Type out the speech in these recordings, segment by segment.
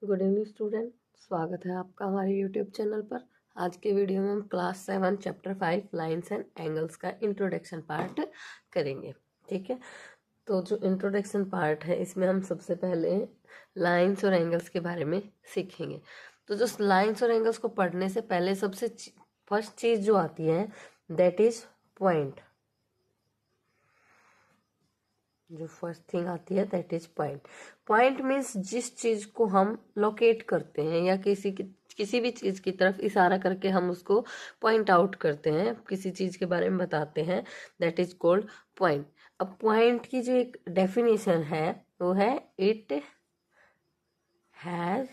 Good evening student, स्वागत है आपका हमारे यूट्यूब चैनल पर। आज के वीडियो में हम class 7 chapter 5 lines and angles का इंट्रोडक्शन पार्ट करेंगे। ठीक है, तो जो इंट्रोडक्शन पार्ट है इसमें हम सबसे पहले लाइंस और एंगल्स के बारे में सीखेंगे। तो जो लाइंस और एंगल्स को पढ़ने से पहले सबसे फर्स्ट चीज जो आती है दैट इज पॉइंट। जो फर्स्ट थिंग आती है that is point. Point means जिस चीज को हम लोकेट करते हैं या किसी भी चीज की तरफ इशारा करके हम उसको पॉइंट आउट करते हैं, किसी चीज के बारे में बताते हैं, दैट इज कॉल्ड पॉइंट। अब पॉइंट की जो एक डेफिनेशन है वो है इट हैज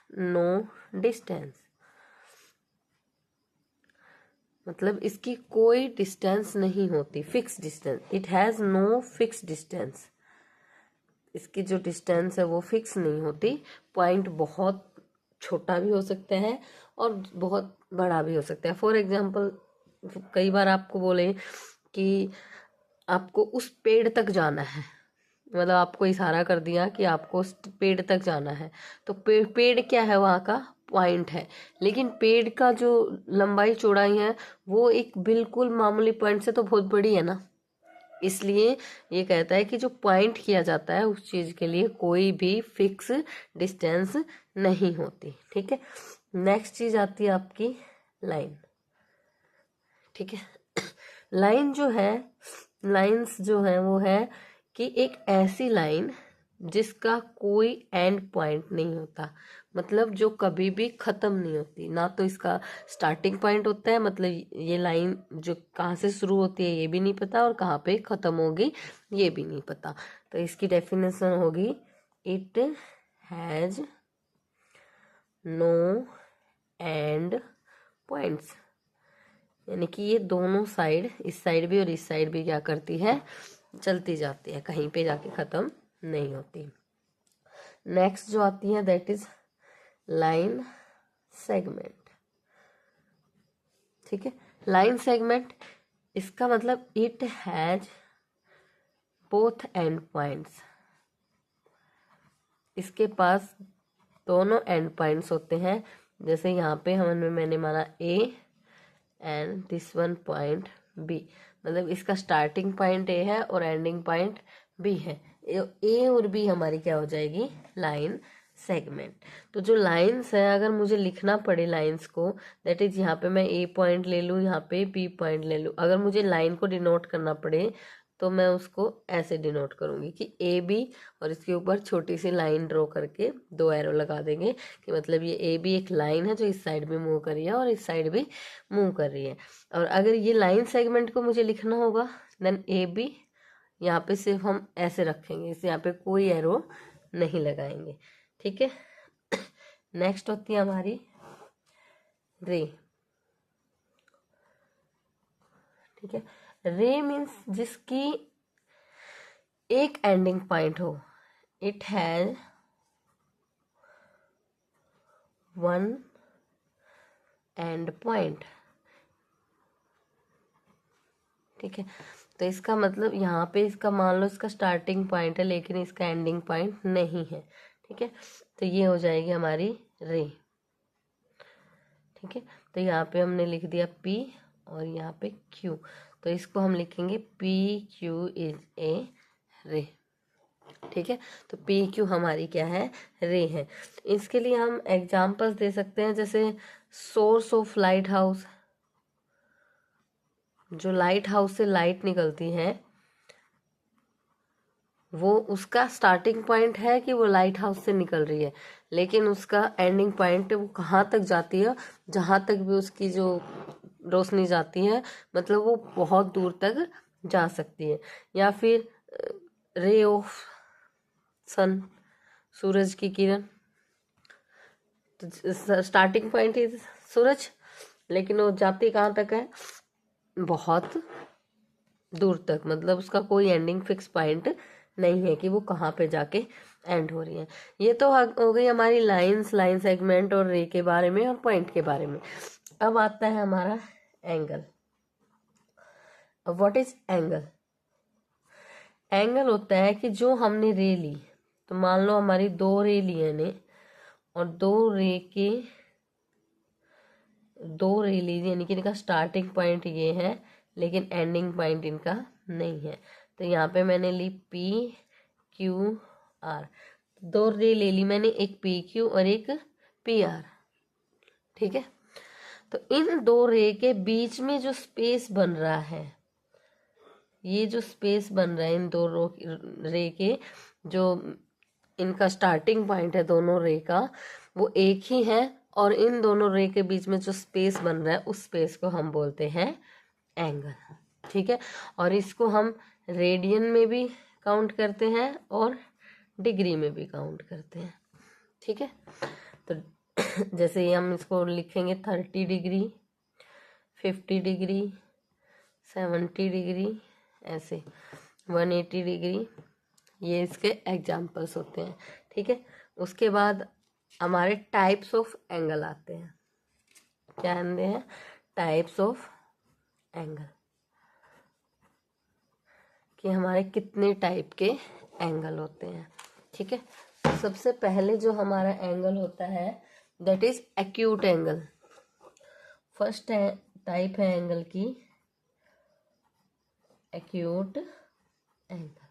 नो डिस्टेंस। मतलब इसकी कोई डिस्टेंस नहीं होती, fix distance. It has no fix distance. इसकी जो डिस्टेंस है वो फिक्स नहीं होती। पॉइंट बहुत छोटा भी हो सकता है और बहुत बड़ा भी हो सकता है। फॉर एग्जाम्पल, कई बार आपको बोले कि आपको उस पेड़ तक जाना है, मतलब आपको इशारा कर दिया कि आपको उस पेड़ तक जाना है, तो पेड़ क्या है, वहाँ का पॉइंट है। लेकिन पेड़ का जो लंबाई चौड़ाई है वो एक बिल्कुल मामूली पॉइंट से तो बहुत बड़ी है ना। इसलिए ये कहता है कि जो पॉइंट किया जाता है उस चीज के लिए कोई भी फिक्स डिस्टेंस नहीं होती। ठीक है, नेक्स्ट चीज आती है आपकी लाइन। ठीक है, लाइन जो है, लाइंस जो है वो है कि एक ऐसी लाइन जिसका कोई एंड पॉइंट नहीं होता, मतलब जो कभी भी खत्म नहीं होती। ना तो इसका स्टार्टिंग पॉइंट होता है, मतलब ये लाइन जो कहाँ से शुरू होती है ये भी नहीं पता और कहाँ पे खत्म होगी ये भी नहीं पता। तो इसकी डेफिनेशन होगी it has no end points. यानी कि ये दोनों साइड, इस साइड भी और इस साइड भी क्या करती है, चलती जाती है, कहीं पे जाके खत्म नहीं होती। नेक्स्ट जो आती है दैट इज लाइन सेगमेंट। ठीक है, लाइन सेगमेंट, इसका मतलब it has both and points. इसके पास दोनों एंड पॉइंट्स होते हैं। जैसे यहाँ पे मैंने माना A and this one point B, मतलब इसका स्टार्टिंग पॉइंट ए है और एंडिंग पॉइंट बी है। ए और बी हमारी क्या हो जाएगी, लाइन सेगमेंट। तो जो लाइंस है, अगर मुझे लिखना पड़े लाइंस को, दैट इज यहाँ पे मैं ए पॉइंट ले लूँ, यहाँ पे बी पॉइंट ले लूँ, अगर मुझे लाइन को डिनोट करना पड़े तो मैं उसको ऐसे डिनोट करूंगी कि ए बी, और इसके ऊपर छोटी सी लाइन ड्रॉ करके दो एरो लगा देंगे कि मतलब ये ए बी एक लाइन है जो इस साइड भी मूव कर रही है और इस साइड भी मूव कर रही है। और अगर ये लाइन सेगमेंट को मुझे लिखना होगा देन ए बी, यहाँ पे सिर्फ हम ऐसे रखेंगे, इस यहाँ पे कोई एरो नहीं लगाएंगे। ठीक है, नेक्स्ट होती है हमारी रे। ठीक है, रे मीन्स जिसकी एक एंडिंग पॉइंट हो। It has one and point. ठीक है, तो इसका मतलब यहाँ पे इसका मान लो इसका स्टार्टिंग पॉइंट है लेकिन इसका एंडिंग पॉइंट नहीं है। ठीक है, तो ये हो जाएगी हमारी रे। ठीक है, तो यहाँ पे हमने लिख दिया P और यहाँ पे Q, तो इसको हम लिखेंगे PQ इज ए रे। ठीक है, तो PQ हमारी क्या है, रे है। इसके लिए हम एग्जांपल्स दे सकते हैं, जैसे सोर्स ऑफ लाइट हाउस। जो लाइट हाउस से लाइट निकलती है वो उसका स्टार्टिंग पॉइंट है कि वो लाइट हाउस से निकल रही है, लेकिन उसका एंडिंग पॉइंट वो कहाँ तक जाती है, जहाँ तक भी उसकी जो रोशनी जाती है, मतलब वो बहुत दूर तक जा सकती है। या फिर रे ऑफ सन, सूरज की किरण, तो स्टार्टिंग पॉइंट इज सूरज, लेकिन वो जाती कहाँ तक है, बहुत दूर तक, मतलब उसका कोई एंडिंग फिक्स पॉइंट नहीं है कि वो कहाँ पे जाके एंड हो रही है। ये तो हो गई हमारी लाइंस, लाइन सेगमेंट और रे के बारे में और पॉइंट के बारे में। अब आता है हमारा एंगल। अब व्हाट इज एंगल? एंगल होता है कि जो हमने रे ली, तो मान लो हमारी दो रे लिए ने और दो रे लीजिए, यानी कि इनका स्टार्टिंग पॉइंट ये है लेकिन एंडिंग पॉइंट इनका नहीं है। तो यहाँ पे मैंने ली पी क्यू आर, दो रे ले ली मैंने, एक पी क्यू और एक पी आर। ठीक है, तो इन दो रे के बीच में जो स्पेस बन रहा है, ये जो स्पेस बन रहा है इन दो रे के, जो इनका स्टार्टिंग पॉइंट है दोनों रे का, वो एक ही है, और इन दोनों रे के बीच में जो स्पेस बन रहा है उस स्पेस को हम बोलते हैं एंगल। ठीक है, और इसको हम रेडियन में भी काउंट करते हैं और डिग्री में भी काउंट करते हैं। ठीक है, तो जैसे ये हम इसको लिखेंगे 30 डिग्री, 50 डिग्री, 70 डिग्री, ऐसे 180 डिग्री, ये इसके एग्जाम्पल्स होते हैं। ठीक है, उसके बाद हमारे टाइप्स ऑफ एंगल आते हैं। क्या आते हैं? टाइप्स ऑफ एंगल, कि हमारे कितने टाइप के एंगल होते हैं। ठीक है, तो सबसे पहले जो हमारा एंगल होता है that is acute angle. First type है एंगल की एक्यूट एंगल।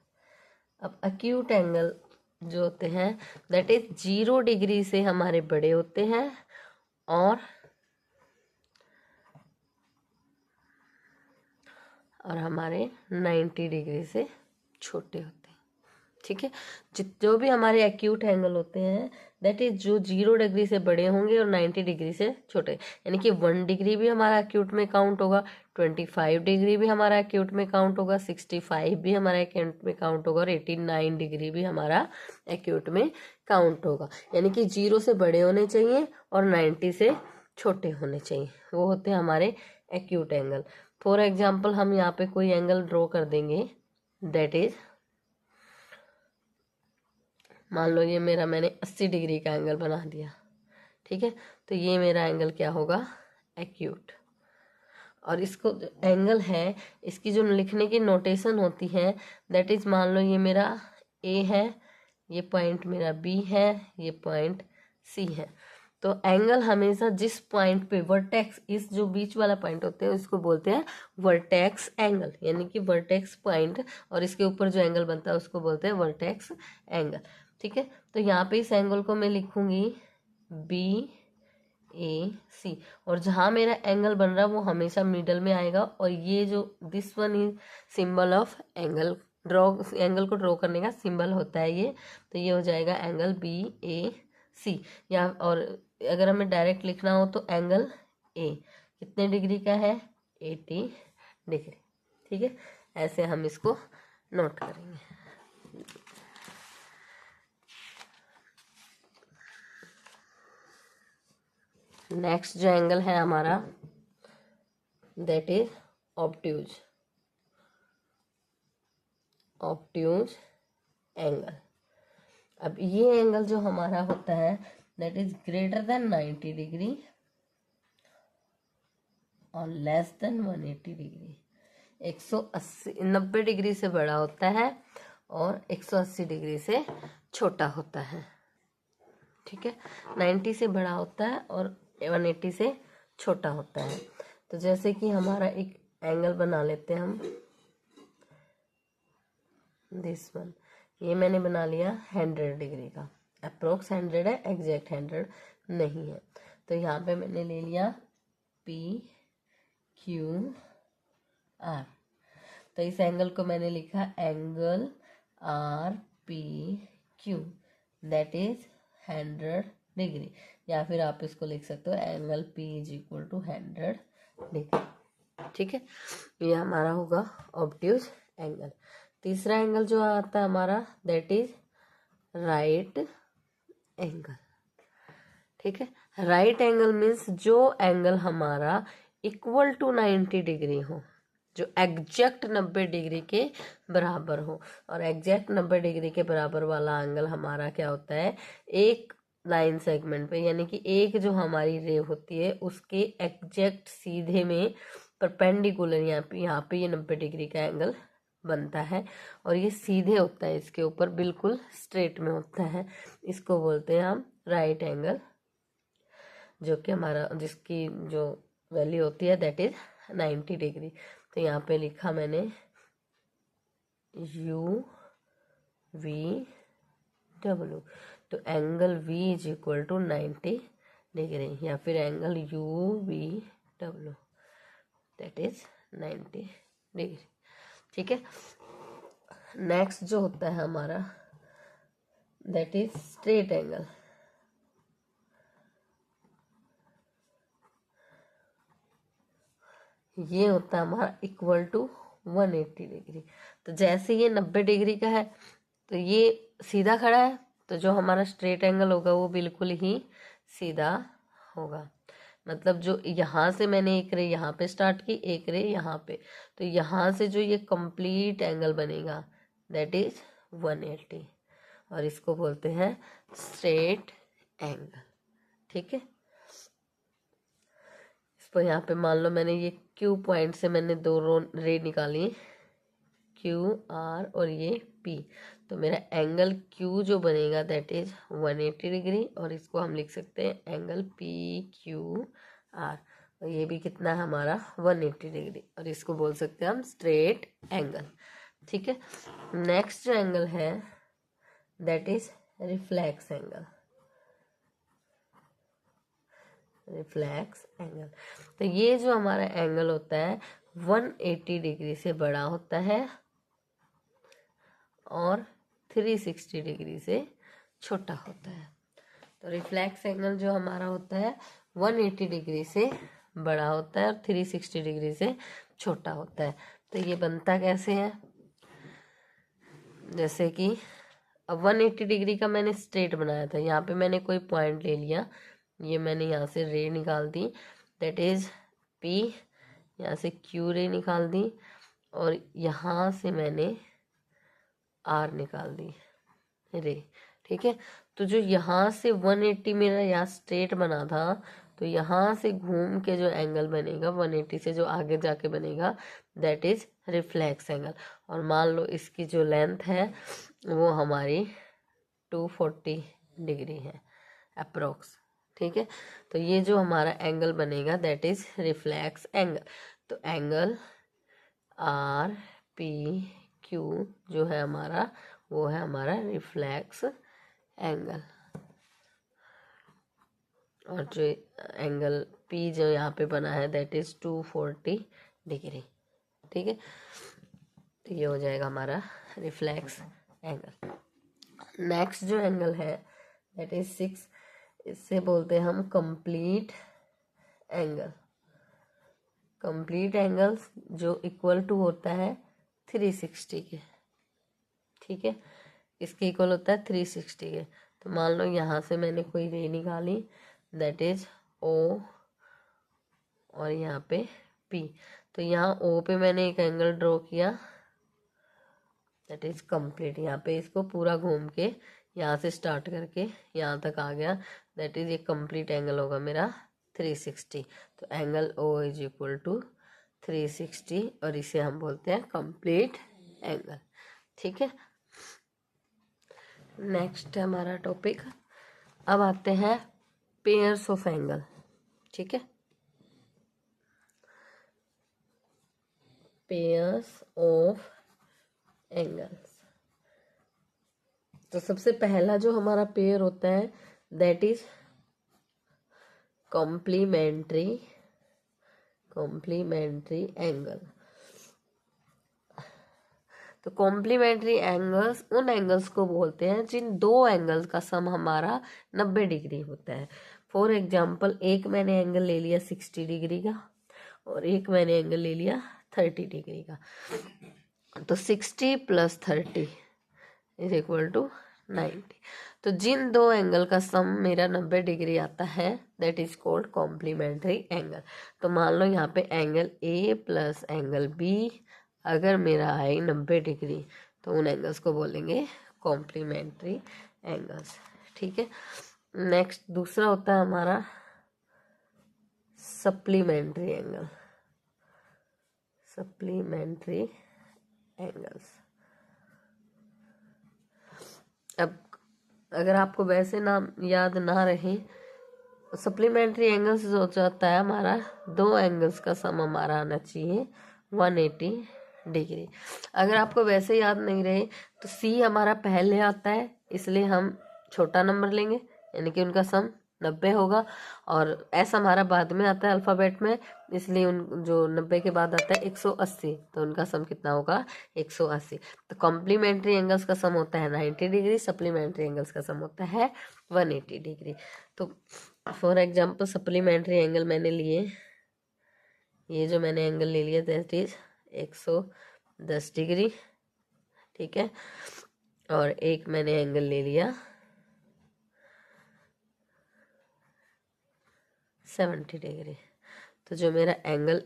अब एक्यूट एंगल जो होते हैं दैट इज 0 डिग्री से हमारे बड़े होते हैं और हमारे 90 डिग्री से छोटे होते हैं। ठीक है, जो भी हमारे एक्यूट एंगल होते हैं दैट इज जो 0 डिग्री से बड़े होंगे और 90 डिग्री से छोटे, यानी कि 1 डिग्री भी हमारा एक्यूट में काउंट होगा, 25 डिग्री भी हमारा एक्यूट में काउंट होगा, 65 भी हमारा एक्यूट में काउंट होगा और 89 डिग्री भी हमारा एक्यूट में काउंट होगा। यानी कि 0 से बड़े होने चाहिए और 90 से छोटे होने चाहिए, वो होते हैं हमारे एक्यूट एंगल। फॉर एग्जाम्पल हम यहाँ पे कोई एंगल ड्रॉ कर देंगे, दैट इज मान लो ये मेरा मैंने 80 डिग्री का एंगल बना दिया। ठीक है, तो ये मेरा एंगल क्या होगा? एक्यूट। और इसको एंगल है, इसकी जो लिखने की नोटेशन होती है दैट इज मान लो ये मेरा ए है, ये पॉइंट मेरा बी है, ये पॉइंट सी है। तो एंगल हमेशा जिस पॉइंट पे वर्टेक्स, इस जो बीच वाला पॉइंट होते हैं उसको बोलते हैं वर्टेक्स एंगल, यानी कि वर्टेक्स पॉइंट, और इसके ऊपर जो एंगल बनता है उसको बोलते हैं वर्टेक्स एंगल। ठीक है, तो यहाँ पे इस एंगल को मैं लिखूंगी बी ए सी, और जहाँ मेरा एंगल बन रहा है वो हमेशा मिडल में आएगा, और ये जो this one is symbol of angle, angle को ड्रॉ करने का सिंबल होता है ये, तो ये हो जाएगा एंगल बी ए सी। या और अगर हमें डायरेक्ट लिखना हो तो एंगल ए कितने डिग्री का है? 80 डिग्री। ठीक है, ऐसे हम इसको नोट करेंगे। नेक्स्ट जो एंगल है हमारा दैट इज ऑब्ट्यूज एंगल। अब ये एंगल जो हमारा होता है that is greater than 90 degree और लेस देन 180 डिग्री। 90 डिग्री से बड़ा होता है और 180 डिग्री से छोटा होता है। ठीक है, 90 से बड़ा होता है और 180 से छोटा होता है। तो जैसे कि हमारा एक एंगल बना लेते हैं हम, दिस वन, ये मैंने बना लिया 100 डिग्री का, अप्रोक्स 100 है, एग्जैक्ट 100 नहीं है। तो यहाँ पे मैंने ले लिया पी क्यू आर, तो इस एंगल को मैंने लिखा angle R P Q that is 100 degree, या फिर आप इसको लिख सकते हो angle P is equal to 100 degree. ठीक है, ये हमारा होगा ऑब्ट्यूज एंगल। तीसरा एंगल जो आता है हमारा दैट इज राइट एंगल। ठीक है, राइट एंगल मीन्स जो एंगल हमारा इक्वल टू 90 डिग्री हो, जो एग्जैक्ट 90 डिग्री के बराबर हो। और एग्जैक्ट 90 डिग्री के बराबर वाला एंगल हमारा क्या होता है? एक लाइन सेगमेंट पे, यानी कि एक जो हमारी रे होती है उसके एग्जैक्ट सीधे में परपेंडिकुलर यहाँ पे ये 90 डिग्री का एंगल बनता है और ये सीधे होता है, इसके ऊपर बिल्कुल स्ट्रेट में होता है। इसको बोलते हैं हम राइट एंगल, जो कि हमारा जिसकी जो वैल्यू होती है दैट इज 90 डिग्री। तो यहाँ पे लिखा मैंने यू वी डब्ल्यू, तो angle V is equal to 90 degree, या फिर angle U V W that is 90 degree. ठीक है, नेक्स्ट जो होता है हमारा दैट इज स्ट्रेट एंगल। ये होता है हमारा इक्वल टू 180 डिग्री। तो जैसे ये 90 डिग्री का है तो ये सीधा खड़ा है, तो जो हमारा स्ट्रेट एंगल होगा वो बिल्कुल ही सीधा होगा। मतलब जो यहाँ से मैंने एक रे यहाँ पे स्टार्ट की, एक रे यहाँ पे, तो यहाँ से जो ये कंप्लीट एंगल बनेगा दैट इज 180 और इसको बोलते हैं स्ट्रेट एंगल। ठीक है, इसको यहाँ पे मान लो मैंने ये Q पॉइंट से मैंने दो रे निकाली, Q R और ये P, तो मेरा एंगल Q जो बनेगा दैट इज 180 डिग्री और इसको हम लिख सकते हैं एंगल PQR, और ये भी कितना है हमारा 180 डिग्री और इसको बोल सकते हैं हम स्ट्रेट एंगल। ठीक है, नेक्स्ट जो एंगल है that is reflex angle. Reflex angle, तो ये जो हमारा एंगल होता है 180 डिग्री से बड़ा होता है और 360 डिग्री से छोटा होता है। तो रिफ्लेक्स एंगल जो हमारा होता है 180 डिग्री से बड़ा होता है और 360 डिग्री से छोटा होता है। तो ये बनता कैसे है, जैसे कि अब 180 डिग्री का मैंने स्ट्रेट बनाया था, यहाँ पे मैंने कोई पॉइंट ले लिया, ये मैंने यहाँ से रे निकाल दी दैट इज P, यहाँ से Q रे निकाल दी और यहाँ से मैंने R निकाल दी रे। ठीक है, तो जो यहाँ से 180 मेरा यहाँ स्ट्रेट बना था, तो यहाँ से घूम के जो एंगल बनेगा 180 से जो आगे जाके बनेगा दैट इज रिफ्लेक्स एंगल। और मान लो इसकी जो लेंथ है वो हमारी 240 डिग्री है अप्रोक्स। ठीक है, तो ये जो हमारा एंगल बनेगा दैट इज रिफ्लेक्स एंगल। तो एंगल RPQ जो है हमारा वो है हमारा रिफ्लेक्स एंगल, और जो एंगल P जो यहाँ पे बना है दैट इज 240 डिग्री। ठीक है, तो ये हो जाएगा हमारा रिफ्लेक्स एंगल। नेक्स्ट जो एंगल है दैट इज 6, इससे बोलते हैं हम कंप्लीट एंगल। कंप्लीट एंगल जो इक्वल टू होता है 360 के। ठीक है, इसके इक्वल होता है 360 के। तो मान लो यहाँ से मैंने कोई रे निकाली दैट इज O और यहाँ पे P, तो यहाँ O पे मैंने एक एंगल ड्रॉ किया दैट इज कंप्लीट। यहाँ पे इसको पूरा घूम के यहाँ से स्टार्ट करके यहाँ तक आ गया दैट इज एक कंप्लीट एंगल होगा मेरा 360। तो angle O is equal to 360 और इसे हम बोलते हैं कंप्लीट एंगल। ठीक है, नेक्स्ट है हमारा टॉपिक। अब आते हैं पेयर्स ऑफ एंगल। ठीक है, पेयर्स ऑफ एंगल्स। तो सबसे पहला जो हमारा पेयर होता है दैट इज कॉम्प्लीमेंट्री एंगल। तो कॉम्प्लीमेंट्री एंगल्स उन एंगल्स को बोलते हैं जिन दो एंगल्स का सम हमारा 90 डिग्री होता है। फॉर एग्जाम्पल, एक मैंने एंगल ले लिया 60 डिग्री का और एक मैंने एंगल ले लिया 30 डिग्री का, तो 60 + 30 इज इक्वल टू 90। तो जिन दो एंगल का सम मेरा 90 डिग्री आता है that is called complementary angle. तो मान लो यहाँ पे एंगल A + एंगल B अगर मेरा आए 90 डिग्री तो उन एंगल्स को बोलेंगे कॉम्प्लीमेंट्री एंगल्स। ठीक है, नेक्स्ट दूसरा होता है हमारा सप्लीमेंट्री एंगल। Supplementary angles. अब अगर आपको वैसे नाम याद ना रहे, सप्लीमेंट्री एंगल्स हो जाता है हमारा दो एंगल्स का सम हमारा आना चाहिए 180 डिग्री। अगर आपको वैसे याद नहीं रहे तो सी हमारा पहले आता है, इसलिए हम छोटा नंबर लेंगे, यानी कि उनका सम 90 होगा। और एस हमारा बाद में आता है अल्फ़ाबेट में, इसलिए उन जो 90 के बाद आता है 180, तो उनका सम कितना होगा 180। तो कॉम्प्लीमेंट्री एंगल्स का सम होता है 90 डिग्री, सप्लीमेंट्री एंगल्स का सम होता है 180 डिग्री। तो फॉर एग्जाम्पल सप्लीमेंट्री एंगल मैंने लिए, ये जो मैंने एंगल ले लिया दैट इज 110 डिग्री, ठीक है। और एक मैंने एंगल ले लिया 70 डिग्री। तो जो मेरा एंगल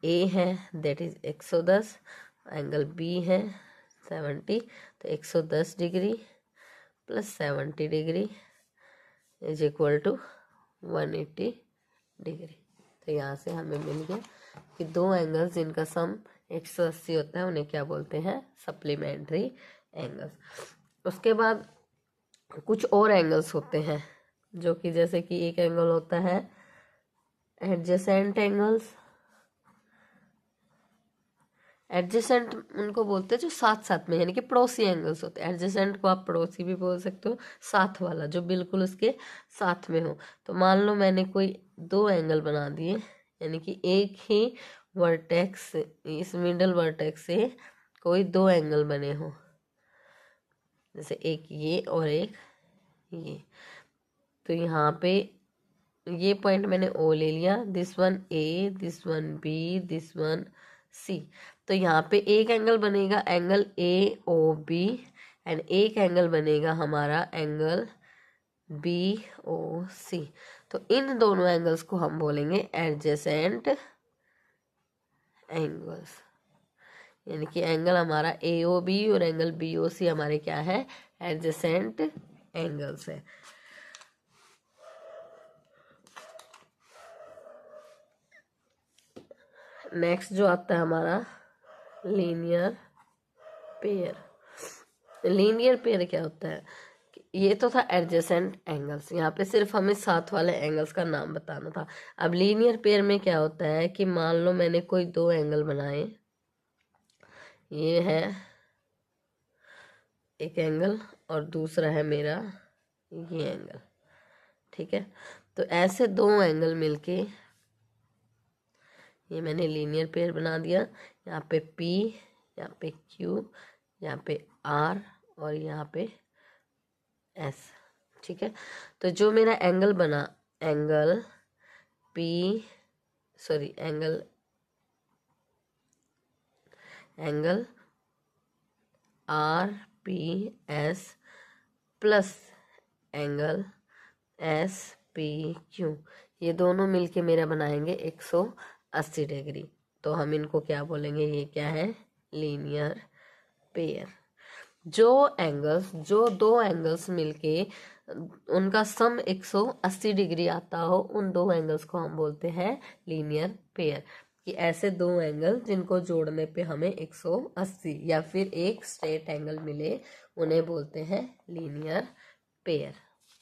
ए है दैट इज 110, एंगल बी है 70, तो 110 degree plus 70 degree is equal to 180 degree. तो यहाँ से हमें मिल गया कि दो एंगल्स जिनका सम 180 होता है उन्हें क्या बोलते हैं, सप्लीमेंट्री एंगल्स। उसके बाद कुछ और एंगल्स होते हैं जो कि जैसे कि एक एंगल होता है एडजेसेंट एंगल्स। एडजेसेंट उनको बोलते हैं जो साथ साथ में, यानी कि पड़ोसी एंगल्स होते हैं। एडजेसेंट को आप पड़ोसी भी बोल सकते हो, साथ वाला जो बिल्कुल उसके साथ में हो। तो मान लो मैंने कोई दो एंगल बना दिए, यानी कि एक ही वर्टेक्स, इस मिडल वर्टेक्स से कोई दो एंगल बने हो, जैसे एक ये और एक ये। तो यहाँ पे ये पॉइंट मैंने ओ ले लिया, this one A, this one B, this one C. तो यहाँ पे एक एंगल बनेगा angle A O B, and एक एंगल बनेगा हमारा एंगल बी ओ सी। तो इन दोनों एंगल्स को हम बोलेंगे एडजेसेंट एंगल्स, यानी कि एंगल हमारा ए ओ बी और एंगल बी ओ सी हमारे क्या है, एडजेसेंट एंगल्स है। नेक्स्ट जो आता है हमारा लीनियर पेयर। लीनियर पेयर क्या होता है, ये तो था एडजेसेंट एंगल्स, यहाँ पे सिर्फ हमें साथ वाले एंगल्स का नाम बताना था। अब लीनियर पेयर में क्या होता है कि मान लो मैंने कोई दो एंगल बनाए, ये है एक एंगल और दूसरा है मेरा ये एंगल, ठीक है। तो ऐसे दो एंगल मिलके ये मैंने लीनियर पेयर बना दिया। यहाँ पे P, यहाँ पे Q, यहाँ पे R और यहाँ पे S, ठीक है। तो जो मेरा एंगल बना, angle angle RPS plus angle SPQ, ये दोनों मिलके मेरा बनाएंगे 180 डिग्री। तो हम इनको क्या बोलेंगे, ये क्या है, लीनियर पेयर। जो दो एंगल्स मिलके उनका सम 180 डिग्री आता हो, उन दो एंगल्स को हम बोलते हैं लीनियर पेयर। कि ऐसे दो एंगल जिनको जोड़ने पे हमें 180 या फिर एक स्ट्रेट एंगल मिले, उन्हें बोलते हैं लीनियर पेयर,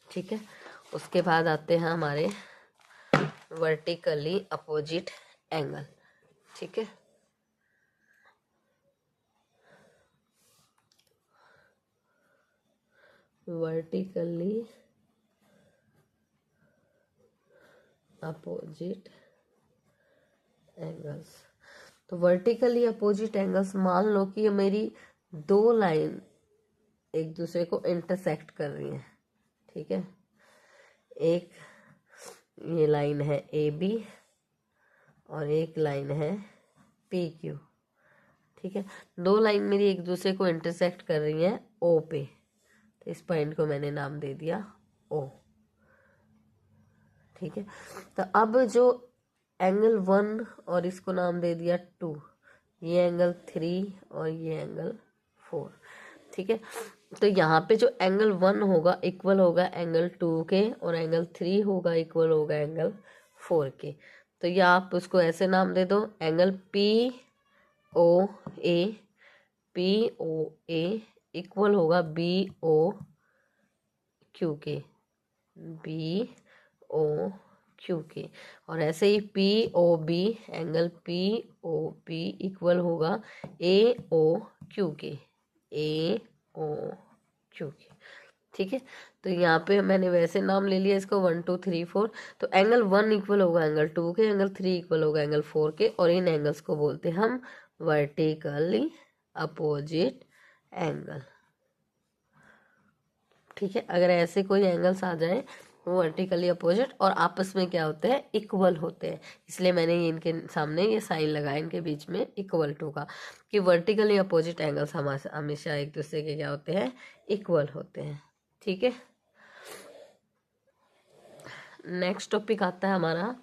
ठीक है। उसके बाद आते हैं हमारे वर्टिकली अपोजिट एंगल, ठीक है। Vertically opposite angles. तो वर्टिकली अपोजिट एंगल्स, मान लो कि ये मेरी दो लाइन एक दूसरे को इंटरसेक्ट कर रही हैं, ठीक है। एक ये लाइन है ए बी और एक लाइन है पी क्यू, ठीक है। दो लाइन मेरी एक दूसरे को इंटरसेक्ट कर रही हैं ओ पे, तो इस पॉइंट को मैंने नाम दे दिया ओ, ठीक है। तो अब जो एंगल 1 और इसको नाम दे दिया 2, ये एंगल 3 और ये एंगल 4, ठीक है। तो यहाँ पे जो एंगल 1 होगा इक्वल होगा एंगल 2 के, और एंगल 3 होगा इक्वल होगा एंगल 4 के। तो या आप उसको ऐसे नाम दे दो, एंगल पी ओ ए POA इक्वल होगा BOQ के, BOQ के। और ऐसे ही POB, एंगल POB इक्वल होगा AOQ के, AOQ के। ठीक है, तो यहाँ पे मैंने वैसे नाम ले लिया इसको 1 2 3 4। तो एंगल 1 इक्वल होगा एंगल 2 के, एंगल 3 इक्वल होगा एंगल 4 के, और इन एंगल्स को बोलते हैं हम वर्टिकली अपोजिट एंगल। ठीक है, अगर ऐसे कोई एंगल्स आ जाए वो वर्टिकली अपोजिट और आपस में क्या होते हैं, इक्वल होते हैं, इसलिए मैंने ये इनके सामने ये साइन लगाया इनके बीच में इक्वल टू का, कि वर्टिकली अपोजिट एंगल्स हमेशा एक दूसरे के क्या होते हैं, इक्वल होते हैं। ठीक है, नेक्स्ट टॉपिक आता है हमारा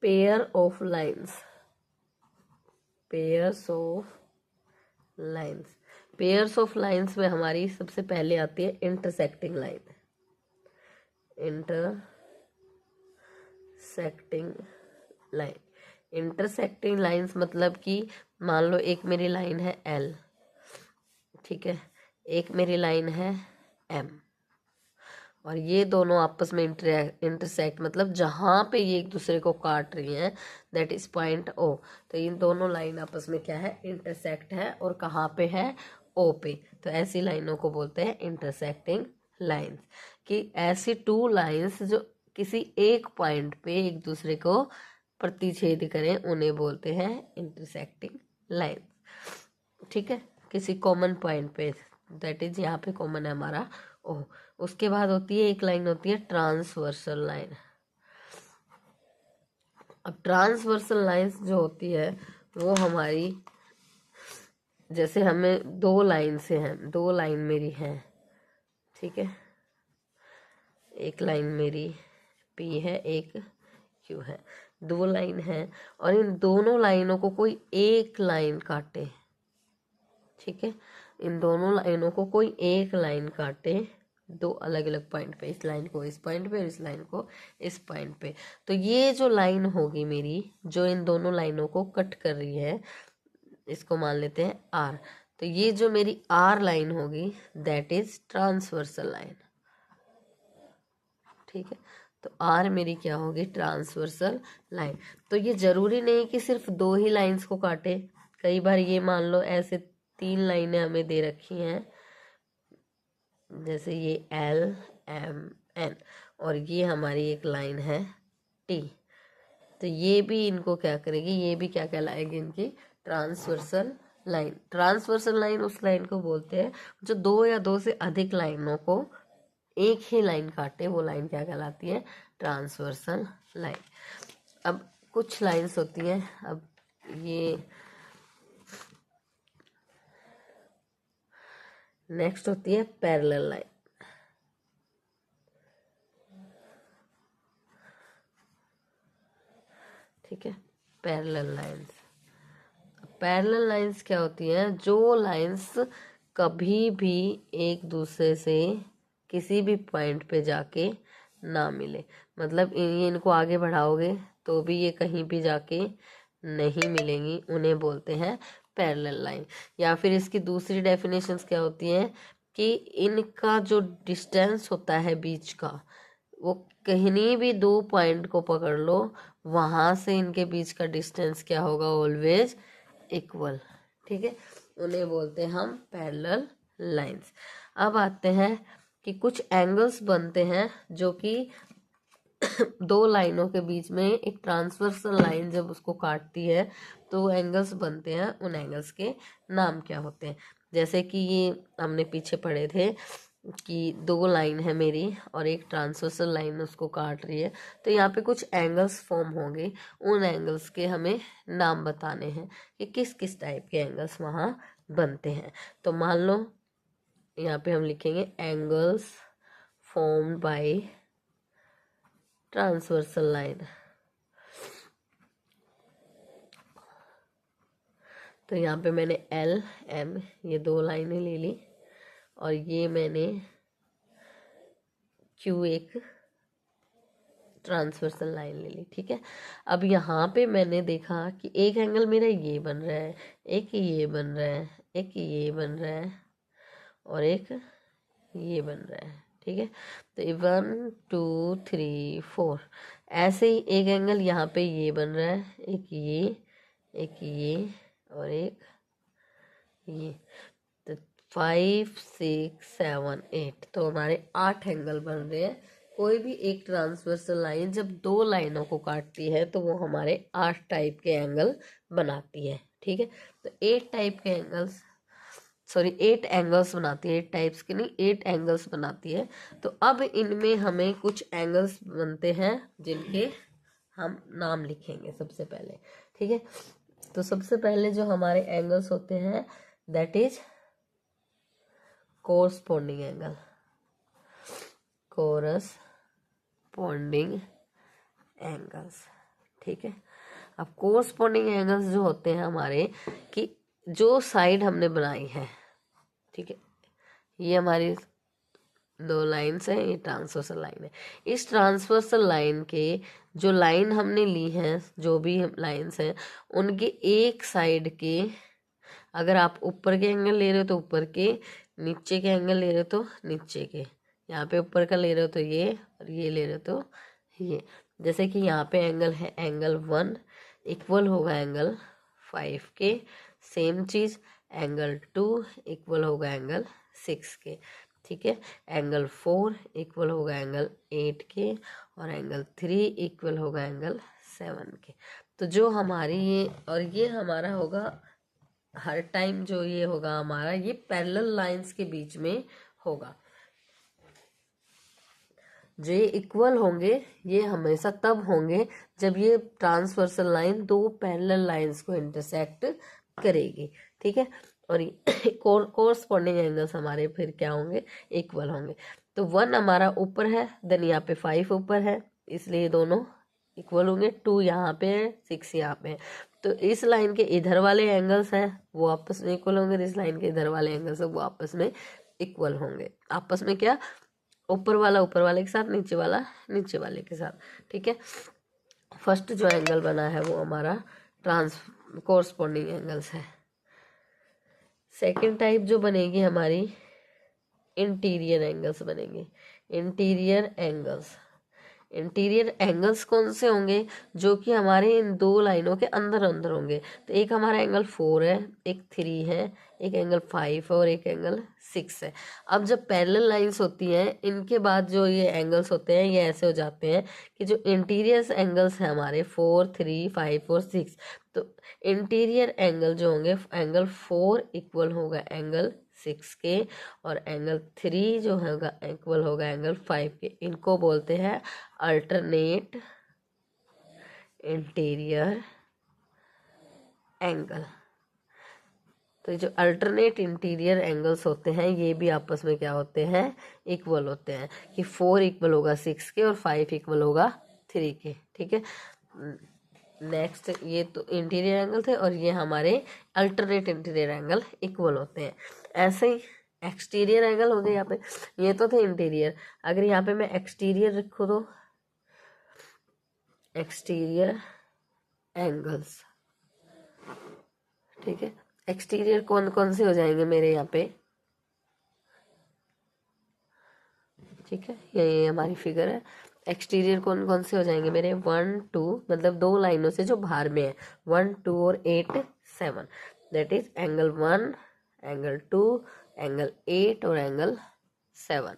pair of lines. Pairs of lines, pairs of lines में हमारी सबसे पहले आती है intersecting line. Intersecting line, intersecting lines मतलब कि मान लो एक मेरी लाइन है L, ठीक है, एक मेरी लाइन है M, और ये दोनों आपस में इंटरसेक्ट मतलब जहाँ पे ये एक दूसरे को काट रही हैं, दैट इज पॉइंट O। तो इन दोनों लाइन आपस में क्या है, इंटरसेक्ट है, और कहाँ पे है, O पे। तो ऐसी लाइनों को बोलते हैं इंटरसेक्टिंग लाइंस, कि ऐसी टू लाइंस जो किसी एक पॉइंट पे एक दूसरे को प्रतिच्छेद करें उन्हें बोलते हैं इंटरसेक्टिंग लाइंस। ठीक है, किसी कॉमन पॉइंट पे, दैट इज यहाँ पे कॉमन है हमारा O। उसके बाद होती है एक लाइन होती है ट्रांसवर्सल लाइन। अब ट्रांसवर्सल लाइंस जो होती है वो हमारी, जैसे हमें दो लाइन से हैं, दो लाइन मेरी है, ठीक है, एक लाइन मेरी P है, एक Q है, दो लाइन है, और इन दोनों लाइनों को कोई एक लाइन काटे। ठीक है, इन दोनों लाइनों को कोई एक लाइन काटे दो अलग अलग पॉइंट पे, इस लाइन को इस पॉइंट पे और इस लाइन को इस पॉइंट पे। तो ये जो लाइन होगी मेरी, जो इन दोनों लाइनों को कट कर रही है, इसको मान लेते हैं R। तो ये जो मेरी R लाइन होगी दैट इज ट्रांसवर्सल लाइन। ठीक है, तो R मेरी क्या होगी, ट्रांसवर्सल लाइन। तो ये जरूरी नहीं कि सिर्फ दो ही लाइंस को काटे, कई बार ये मान लो ऐसे तीन लाइनें हमें दे रखी हैं, जैसे ये L M N, और ये हमारी एक लाइन है T। तो ये भी इनको क्या करेगी, ये भी क्या कहलाएगी, इनकी ट्रांसवर्सल लाइन। ट्रांसवर्सल लाइन उस लाइन को बोलते हैं जो दो या दो से अधिक लाइनों को एक ही लाइन काटे, वो लाइन क्या कहलाती है, ट्रांसवर्सल लाइन। अब कुछ लाइंस होती हैं, अब ये नेक्स्ट होती है पैरेलल लाइन। ठीक है, पैरेलल लाइंस, पैरेलल लाइंस क्या होती हैं, जो लाइंस कभी भी एक दूसरे से किसी भी पॉइंट पे जाके ना मिले, मतलब ये इनको आगे बढ़ाओगे तो भी ये कहीं भी जाके नहीं मिलेंगी, उन्हें बोलते हैं पैरेलल लाइन। या फिर इसकी दूसरी डेफिनेशंस क्या होती हैं कि इनका जो डिस्टेंस होता है बीच का, वो कहीं भी दो पॉइंट को पकड़ लो, वहां से इनके बीच का डिस्टेंस क्या होगा, ऑलवेज इक्वल। ठीक है, उन्हें बोलते हैं हम पैरेलल लाइंस। अब आते हैं कि कुछ एंगल्स बनते हैं जो कि दो लाइनों के बीच में एक ट्रांसवर्सल लाइन जब उसको काटती है तो एंगल्स बनते हैं, उन एंगल्स के नाम क्या होते हैं। जैसे कि ये हमने पीछे पढ़े थे कि दो लाइन है मेरी और एक ट्रांसवर्सल लाइन उसको काट रही है, तो यहाँ पे कुछ एंगल्स फॉर्म होंगे, उन एंगल्स के हमें नाम बताने हैं कि किस किस टाइप के एंगल्स वहाँ बनते हैं। तो मान लो यहाँ पे हम लिखेंगे angles formed by transversal line. तो यहाँ पे मैंने L M ये दो लाइनें ले ली, और ये मैंने Q एक ट्रांसवर्सल लाइन ले ली। ठीक है, अब यहाँ पे मैंने देखा कि एक एंगल मेरा ये बन रहा है, एक ये बन रहा है, एक ये बन रहा है और एक ये बन रहा है, ठीक है। तो 1 2 3 4 ऐसे ही एक एंगल यहाँ पे ये बन रहा है, एक ये और एक ये। तो 5 6 7 8 तो हमारे 8 एंगल बन रहे हैं। कोई भी एक ट्रांसवर्सल लाइन जब दो लाइनों को काटती है तो वो हमारे 8 टाइप के एंगल बनाती है, ठीक है। तो 8 टाइप के एंगल्स 8 एंगल्स बनाती है, 8 टाइप्स के नहीं, 8 एंगल्स बनाती है। तो अब इनमें हमें कुछ एंगल्स बनते हैं जिनके हम नाम लिखेंगे सबसे पहले, ठीक है। तो सबसे पहले जो हमारे एंगल्स होते हैं that is corresponding angle, corresponding angles, ठीक है। अब कोरस्पॉन्डिंग एंगल्स जो होते हैं हमारे कि जो साइड हमने बनाई है, ठीक है, ये हमारी दो लाइन्स हैं, ये ट्रांसवर्सल लाइन है। इस ट्रांसवर्सल लाइन के जो लाइन हमने ली है, जो भी लाइन्स हैं उनके एक साइड के, अगर आप ऊपर के एंगल ले रहे हो तो ऊपर के, नीचे के एंगल ले रहे हो तो नीचे के, यहाँ पे ऊपर का ले रहे हो तो ये, और ये ले रहे हो तो ये। जैसे कि यहाँ पे एंगल है एंगल 1 इक्वल होगा एंगल 5 के, सेम चीज़ एंगल 2 इक्वल होगा एंगल 6 के, ठीक है। एंगल 4 इक्वल होगा एंगल 8 के, और एंगल 3 इक्वल होगा एंगल 7 के। तो जो हमारी ये और ये हमारा होगा हर टाइम, जो ये होगा हमारा ये पैरेलल लाइंस के बीच में होगा। जो ये इक्वल होंगे ये हमेशा तब होंगे जब ये ट्रांसवर्सल लाइन दो पैरेलल लाइंस को इंटरसेक्ट करेगी, ठीक है। और कोरस्पॉन्डिंग एंगल्स हमारे फिर क्या होंगे, इक्वल होंगे। तो 1 हमारा ऊपर है, देन यहाँ पे 5 ऊपर है, इसलिए दोनों इक्वल होंगे। 2 यहाँ पे है, 6 यहाँ पे है। तो इस लाइन के इधर वाले एंगल्स हैं वो आपस में इक्वल होंगे, इस लाइन के इधर वाले एंगल्स हैं वो आपस में इक्वल होंगे। आपस में क्या, ऊपर वाला ऊपर वाले के साथ, नीचे वाला नीचे वाले के साथ, ठीक है। फर्स्ट जो एंगल बना है वो हमारा कोरस्पॉन्डिंग एंगल्स है। सेकंड टाइप जो बनेगी हमारी इंटीरियर एंगल्स बनेंगे। इंटीरियर एंगल्स कौन से होंगे, जो कि हमारे इन दो लाइनों के अंदर अंदर होंगे। तो एक हमारा एंगल 4 है, एक 3 है, एक एंगल 5 है और एक एंगल 6 है। अब जब पैरेलल लाइंस होती हैं इनके बाद जो ये एंगल्स होते हैं ये ऐसे हो जाते हैं कि जो इंटीरियर एंगल्स हैं हमारे 4 3 5 और 6, तो इंटीरियर एंगल जो होंगे एंगल 4 इक्वल होगा एंगल 6 के, और एंगल 3 जो होगा इक्वल होगा एंगल 5 के। इनको बोलते हैं अल्टरनेट इंटीरियर एंगल। तो जो अल्टरनेट इंटीरियर एंगल्स होते हैं ये भी आपस में क्या होते हैं, इक्वल होते हैं, कि 4 इक्वल होगा 6 के और 5 इक्वल होगा 3 के, ठीक है। नेक्स्ट ये तो इंटीरियर एंगल थे और ये हमारे अल्टरनेट इंटीरियर एंगल इक्वल होते हैं। ऐसे ही एक्सटीरियर एंगल हो गए यहाँ पे, ये तो थे इंटीरियर। अगर यहाँ पे मैं एक्सटीरियर रखूँ तो एक्सटीरियर एंगल्स, ठीक है। एक्सटीरियर कौन कौन से हो जाएंगे मेरे यहाँ पे, ठीक है, ये हमारी फिगर है। एक्सटीरियर कौन कौन से हो जाएंगे मेरे, 1 2 मतलब दो लाइनों से जो बाहर में है, 1 2 और 8 7, that is angle 1 angle 2 angle 8 और एंगल 7,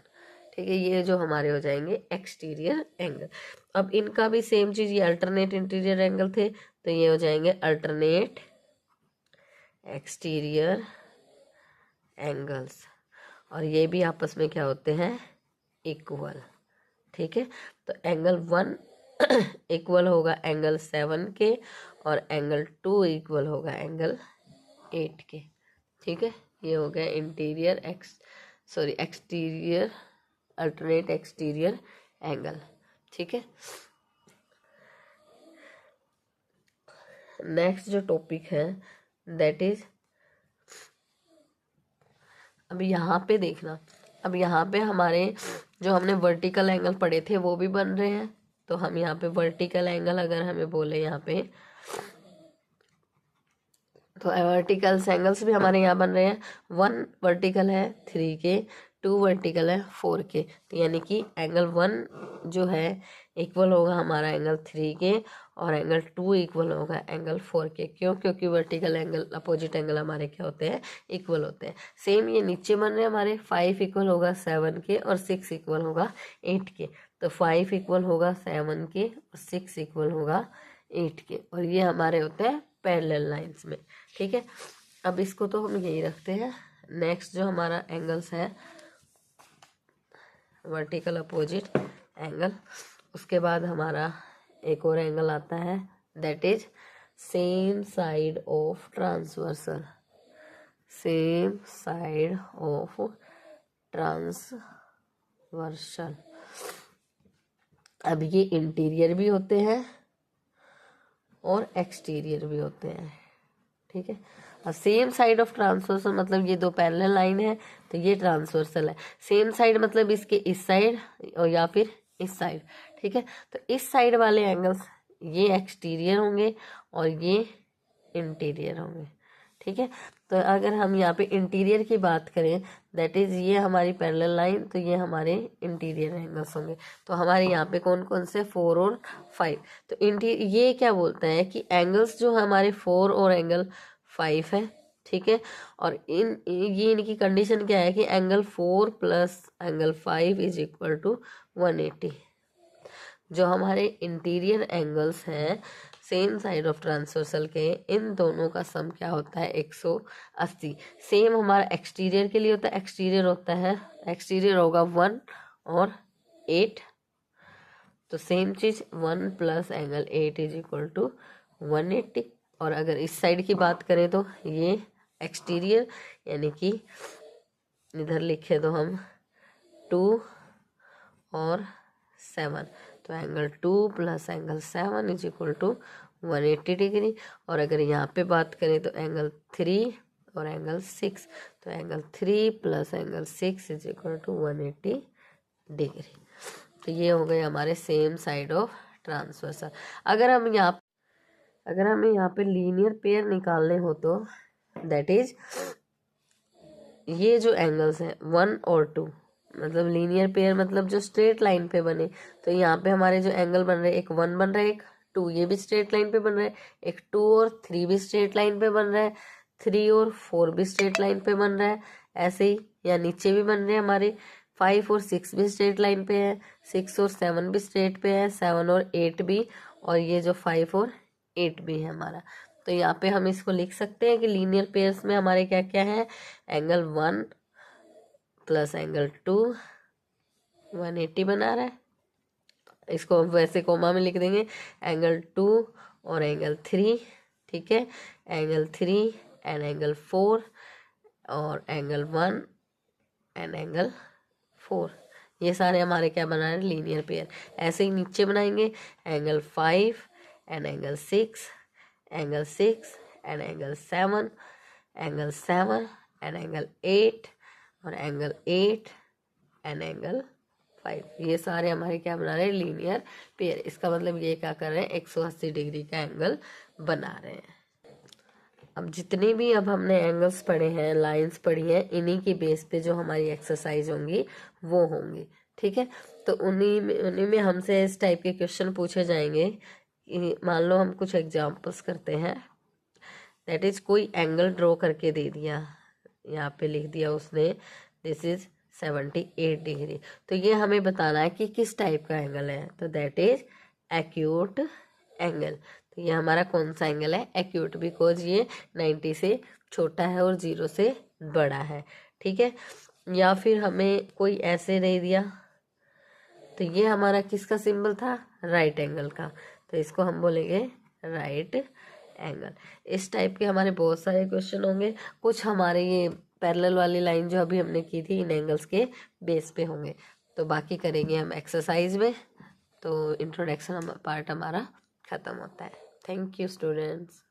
ठीक है। ये जो हमारे हो जाएंगे एक्सटीरियर एंगल। अब इनका भी सेम चीज, ये अल्टरनेट इंटीरियर एंगल थे तो ये हो जाएंगे अल्टरनेट एक्सटीरियर एंगल्स, और ये भी आपस में क्या होते हैं, इक्वल, ठीक है। तो एंगल 1 इक्वल होगा एंगल 7 के, और एंगल 2 इक्वल होगा एंगल 8 के, ठीक है। ये हो गया interior exterior alternate exterior angle, ठीक है। नेक्स्ट जो टॉपिक है दैट इज, अब यहाँ पे देखना, अब यहाँ पे हमारे जो हमने वर्टिकल एंगल पढ़े थे वो भी बन रहे हैं। तो हम यहाँ पे वर्टिकल एंगल अगर हमें बोले यहाँ पे तो वर्टिकल्स एंगल्स भी हमारे यहाँ बन रहे हैं, 1 वर्टिकल है 3K, 2 वर्टिकल है 4K। तो यानी कि एंगल 1 जो है इक्वल होगा हमारा एंगल 3K, और एंगल 2 इक्वल होगा एंगल 4K। क्यों? क्योंकि वर्टिकल एंगल अपोजिट एंगल हमारे क्या होते हैं, इक्वल होते हैं। सेम ये नीचे बन रहे हैं हमारे, 5 इक्वल होगा 7K और 6 इक्वल होगा 8K। तो 5 इक्वल होगा 7K और 6 इक्वल होगा 8K, और ये हमारे होते हैं पैरेलल लाइंस में। ठीक है, अब इसको तो हम यही रखते हैं। नेक्स्ट जो हमारा एंगल्स है वर्टिकल अपोजिट एंगल, उसके बाद हमारा एक और एंगल आता है, that is same side of transversal. Same side of transversal. अब ये इंटीरियर भी होते हैं और एक्सटीरियर भी होते हैं। ठीक है, अब सेम साइड ऑफ ट्रांसवर्सल मतलब ये दो पैरेलल लाइन है, तो ये ट्रांसवर्सल है। सेम साइड मतलब इसके इस साइड और या फिर इस साइड। ठीक है, तो इस साइड वाले एंगल्स ये एक्सटीरियर होंगे और ये इंटीरियर होंगे। ठीक है, तो अगर हम यहाँ पे इंटीरियर की बात करें, दैट इज ये हमारी पैरेलल लाइन, तो ये हमारे इंटीरियर एंगल्स होंगे। तो हमारे यहाँ पे कौन कौन से, 4 और 5। तो ये क्या बोलता है कि एंगल्स जो हमारे 4 और एंगल 5 है। ठीक है, और ये इनकी कंडीशन क्या है कि angle 4 plus angle 5 is equal to 180। जो हमारे इंटीरियर एंगल्स हैं सेम साइड ऑफ ट्रांसवर्सल के, इन दोनों का सम क्या होता है, 180। सेम हमारा एक्सटीरियर के लिए होता है, एक्सटीरियर होगा 1 और 8। तो सेम चीज 1 plus angle 8 is equal to 180। और अगर इस साइड की बात करें तो ये एक्सटीरियर, यानी कि इधर लिखे तो हम 2 और 7, तो angle 2 plus angle 7 is equal to 180 degree. और अगर यहाँ पे बात करें तो एंगल 3 और एंगल 6, तो angle 3 plus angle 6 is equal to 180 degree. तो ये हो गए हमारे सेम साइड ऑफ ट्रांसवर्सल। अगर हमें यहाँ पे लीनियर पेयर निकालने हो तो दैट इज ये जो एंगल्स हैं 1 और 2, मतलब लीनियर पेयर मतलब जो स्ट्रेट लाइन पे बने। तो यहाँ पे हमारे जो एंगल बन रहे हैं, एक 1 बन रहा है, एक 2, ये भी स्ट्रेट लाइन पे बन रहा है। एक 2 और 3 भी स्ट्रेट लाइन पे बन रहा है। 3 और 4 भी स्ट्रेट लाइन पे बन रहा है। ऐसे ही या नीचे भी बन रहे हैं हमारे 5 और 6 भी स्ट्रेट लाइन पे है। 6 और 7 भी स्ट्रेट पे है। 7 और 8 भी, और ये जो 5 और 8 भी है हमारा। तो यहाँ पे हम इसको लिख सकते हैं कि लीनियर पेयर्स में हमारे क्या क्या है, एंगल 1 प्लस एंगल 2 180 बना रहा है। इसको वैसे कोमा में लिख देंगे, एंगल 2 और एंगल 3। ठीक है, एंगल 3 एंड एंगल 4 और एंगल 1 एंड एंगल 4। ये सारे हमारे क्या बना रहे हैं, लीनियर पेयर। ऐसे ही नीचे बनाएंगे, angle 5 and angle 6, angle 6 and angle 7, angle 7 and angle 8 और एंगल 8 एंड एंगल 5। ये सारे हमारे क्या बना रहे हैं, लीनियर पेयर। इसका मतलब ये क्या कर रहे हैं, 180 डिग्री का एंगल बना रहे हैं। अब जितने भी अब हमने एंगल्स पढ़े हैं, लाइंस पढ़ी हैं, इन्हीं के बेस पे जो हमारी एक्सरसाइज होंगी वो होंगी। ठीक है, तो उन्हीं में हमसे इस टाइप के क्वेश्चन पूछे जाएंगे। मान लो हम कुछ एग्जांपल्स करते हैं, दैट इज कोई एंगल ड्रॉ करके दे दिया, यहाँ पे लिख दिया उसने दिस इज 78 डिग्री। तो ये हमें बताना है कि किस टाइप का एंगल है, तो दैट इज एक्यूट एंगल। तो ये हमारा कौन सा एंगल है, एक्यूट, बिकॉज ये 90 से छोटा है और 0 से बड़ा है। ठीक है, या फिर हमें कोई ऐसे दे दिया, तो ये हमारा किसका सिंबल था, राइट एंगल का, तो इसको हम बोलेंगे राइट एंगल। इस टाइप के हमारे बहुत सारे क्वेश्चन होंगे। कुछ हमारे ये पैरेलल वाली लाइन जो अभी हमने की थी इन एंगल्स के बेस पे होंगे, तो बाकी करेंगे हम एक्सरसाइज में। तो इंट्रोडक्शन पार्ट हमारा ख़त्म होता है। Thank you students.